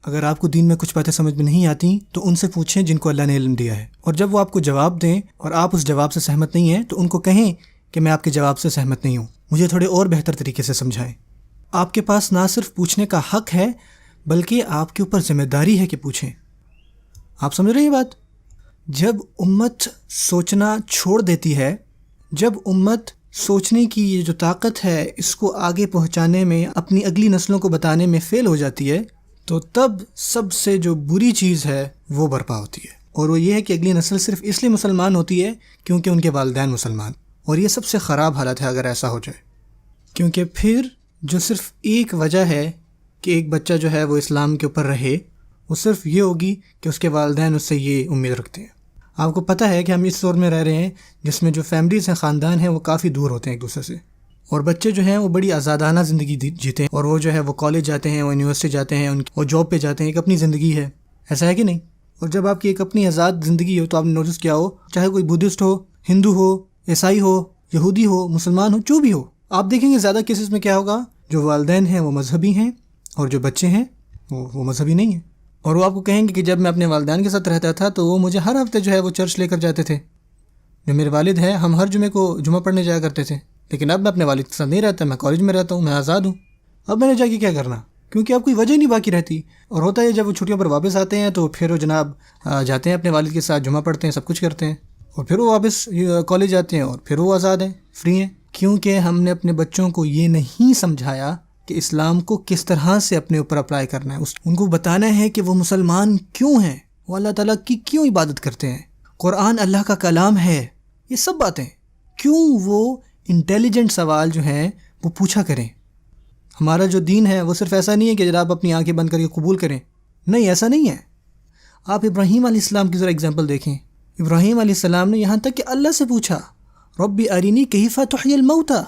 اگر آپ کو دین میں کچھ باتیں سمجھ میں نہیں آتی تو ان سے پوچھیں جن کو اللہ نے علم دیا ہے، اور جب وہ آپ کو جواب دیں اور آپ اس جواب سے سہمت نہیں ہیں تو ان کو کہیں کہ میں آپ کے جواب سے سہمت نہیں ہوں، مجھے تھوڑے اور بہتر طریقے سے سمجھائیں۔ آپ کے پاس نہ صرف پوچھنے کا حق ہے بلکہ آپ کے اوپر ذمہ داری ہے کہ پوچھیں۔ آپ سمجھ رہے ہیں یہ بات؟ جب امت سوچنا چھوڑ دیتی ہے، جب امت سوچنے کی یہ جو طاقت ہے اس کو آگے پہنچانے میں، اپنی اگلی نسلوں کو بتانے میں فیل ہو جاتی ہے، تو تب سب سے جو بری چیز ہے وہ برپا ہوتی ہے، اور وہ یہ ہے کہ اگلی نسل صرف اس لیے مسلمان ہوتی ہے کیونکہ ان کے والدین مسلمان، اور یہ سب سے خراب حالت ہے اگر ایسا ہو جائے، کیونکہ پھر جو صرف ایک وجہ ہے کہ ایک بچہ جو ہے وہ اسلام کے اوپر رہے، وہ صرف یہ ہوگی کہ اس کے والدین اس سے یہ امید رکھتے ہیں۔ آپ کو پتہ ہے کہ ہم اس دور میں رہ رہے ہیں جس میں جو فیملیز ہیں، خاندان ہیں، وہ کافی دور ہوتے ہیں ایک دوسرے سے، اور بچے جو ہیں وہ بڑی آزادانہ زندگی جیتے ہیں، اور وہ جو ہے وہ کالج جاتے ہیں، وہ یونیورسٹی جاتے ہیں، وہ جاب پہ جاتے ہیں، ایک اپنی زندگی ہے، ایسا ہے کہ نہیں؟ اور جب آپ کی ایک اپنی آزاد زندگی ہو تو آپ نے نوٹس کیا ہو، چاہے کوئی بدھسٹ ہو، ہندو ہو، عیسائی ہو، یہودی ہو، مسلمان ہو، جو بھی ہو، آپ دیکھیں گے زیادہ کیسز میں کیا ہوگا، جو والدین ہیں وہ مذہبی ہیں اور جو بچے ہیں وہ مذہبی نہیں ہیں، اور وہ آپ کو کہیں گے کہ جب میں اپنے والدین کے ساتھ رہتا تھا تو وہ مجھے ہر ہفتے جو ہے وہ چرچ لے کر جاتے تھے، جو میرے والد ہیں ہم ہر جمعے کو جمعہ پڑھنے جایا کرتے تھے، لیکن اب میں اپنے والد کے ساتھ نہیں رہتا، میں کالج میں رہتا ہوں، میں آزاد ہوں، اب میں نے جا کے کیا کرنا، کیونکہ اب کوئی وجہ نہیں باقی رہتی۔ اور ہوتا ہے جب وہ چھٹیوں پر واپس آتے ہیں تو پھر وہ جناب جاتے ہیں اپنے والد کے ساتھ، جمعہ پڑھتے ہیں، سب کچھ کرتے ہیں، اور پھر وہ واپس کالج جاتے ہیں اور پھر وہ آزاد ہیں، فری ہیں، کیونکہ ہم نے اپنے بچوں کو یہ نہیں سمجھایا کہ اسلام کو کس طرح سے اپنے اوپر اپلائی کرنا ہے، ان کو بتانا ہے کہ وہ مسلمان کیوں ہیں، وہ اللہ تعالیٰ کی کیوں عبادت کرتے ہیں، قرآن اللہ کا کلام ہے، یہ سب باتیں کیوں وہ انٹیلیجنٹ سوال جو ہیں وہ پوچھا کریں۔ ہمارا جو دین ہے وہ صرف ایسا نہیں ہے کہ جناب اپنی آنکھیں بند کر کے قبول کریں، نہیں، ایسا نہیں ہے۔ آپ ابراہیم علیہ السلام کی ذرا اگزامپل دیکھیں، ابراہیم علیہ السلام نے یہاں تک کہ اللہ سے پوچھا، رب ارینی کیف تحیی الموتى،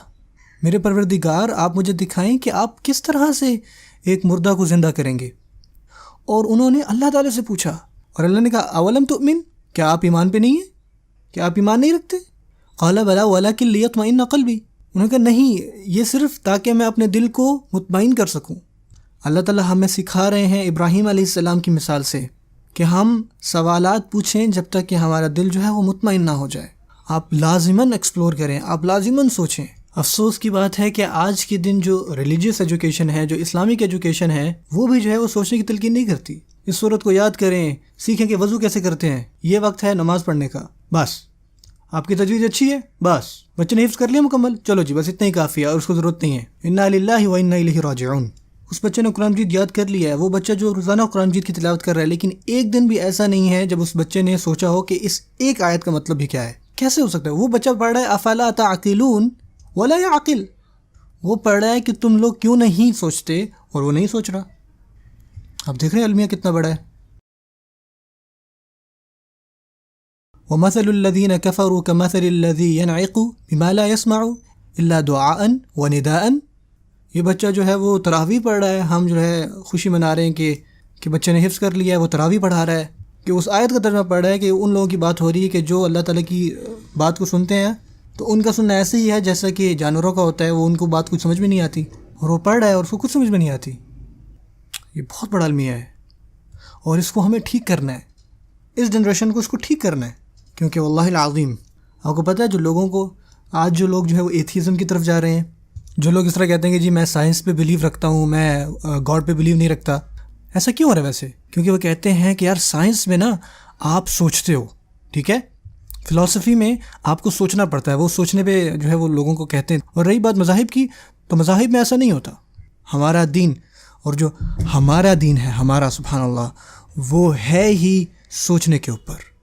میرے پروردگار آپ مجھے دکھائیں کہ آپ کس طرح سے ایک مردہ کو زندہ کریں گے، اور انہوں نے اللہ تعالیٰ سے پوچھا، اور اللہ نے کہا اولم تؤمن، کیا آپ ایمان پہ نہیں ہیں، کیا آپ ایمان نہیں رکھتے؟ قال بلا ولکن لیطمئن قلبی، انہوں نے کہا نہیں، یہ صرف تاکہ میں اپنے دل کو مطمئن کر سکوں۔ اللہ تعالیٰ ہمیں سکھا رہے ہیں ابراہیم علیہ السلام کی مثال سے کہ ہم سوالات پوچھیں جب تک کہ ہمارا دل جو ہے وہ مطمئن نہ ہو جائے، آپ لازماً ایکسپلور کریں، آپ لازماً سوچیں۔ افسوس کی بات ہے کہ آج کے دن جو ریلیجیس ایجوکیشن ہے، جو اسلامک ایجوکیشن ہے، وہ بھی جو ہے وہ سوچنے کی تلقین نہیں کرتی۔ اس صورت کو یاد کریں، سیکھیں کہ وضو کیسے کرتے ہیں، یہ وقت ہے نماز پڑھنے کا، بس آپ کی تجوید اچھی ہے، بس بچے نے حفظ کر لیا مکمل، چلو جی بس اتنا ہی کافی ہے اور اس کو ضرورت نہیں ہے، انا للہ و انا الیہ راجعون۔ اس بچے نے قرآن مجید یاد کر لیا ہے، وہ بچہ جو روزانہ قرآن مجید کی تلاوت کر رہا ہے، لیکن ایک دن بھی ایسا نہیں ہے جب اس بچے نے سوچا ہو کہ اس ایک آیت کا مطلب بھی کیا ہے۔ کیسے ہو سکتا ہے؟ وہ بچہ پڑھ رہا ہے افلا تعقلون ولا یعقل، وہ پڑھ رہا ہے کہ تم لوگ کیوں نہیں سوچتے، اور وہ نہیں سوچ رہا۔ آپ دیکھ رہے ہیں المیہ کتنا بڑا ہے۔ وَمَثَلُ الَّذِينَ كَفَرُوا كَمَثَلِ الَّذِي يَنْعِقُ بِمَا لَا يَسْمَعُ إِلَّا دُعَاءً وَنِدَاءً۔ یہ بچہ جو ہے وہ تراویح پڑھ رہا ہے، ہم جو ہے خوشی منا رہے ہیں کہ بچے نے حفظ کر لیا ہے، وہ تراویح پڑھا رہا ہے، کہ اس آیت کا ترجمہ پڑھ رہا ہے کہ ان لوگوں کی بات ہو رہی ہے کہ جو اللہ تعالیٰ کی بات کو سنتے ہیں تو ان کا سننا ایسے ہی ہے جیسا کہ جانوروں کا ہوتا ہے، وہ ان کو بات کچھ سمجھ میں نہیں آتی، اور وہ پڑھ رہا ہے اور اس کو کچھ سمجھ میں نہیں آتی۔ یہ بہت بڑا المیہ ہے، اور اس کو ہمیں ٹھیک کرنا ہے، اس جنریشن کو اس کو ٹھیک کرنا ہے، کیونکہ واللہ العظیم آپ کو پتہ ہے جو لوگوں کو آج جو لوگ جو ہے وہ ایتھیزم کی طرف جا رہے ہیں، جو لوگ اس طرح کہتے ہیں کہ جی میں سائنس پہ بلیو رکھتا ہوں، میں گاڈ پہ بلیو نہیں رکھتا، ایسا کیوں ہو رہا ہے ویسے؟ کیونکہ وہ کہتے ہیں کہ یار سائنس میں نا آپ سوچتے ہو، ٹھیک ہے، فلسفی میں آپ کو سوچنا پڑتا ہے، وہ سوچنے پہ جو ہے وہ لوگوں کو کہتے ہیں۔ اور رہی بات مذاہب کی، تو مذاہب میں ایسا نہیں ہوتا۔ ہمارا دین، اور جو ہمارا دین ہے ہمارا، سبحان اللہ، وہ ہے ہی سوچنے کے اوپر۔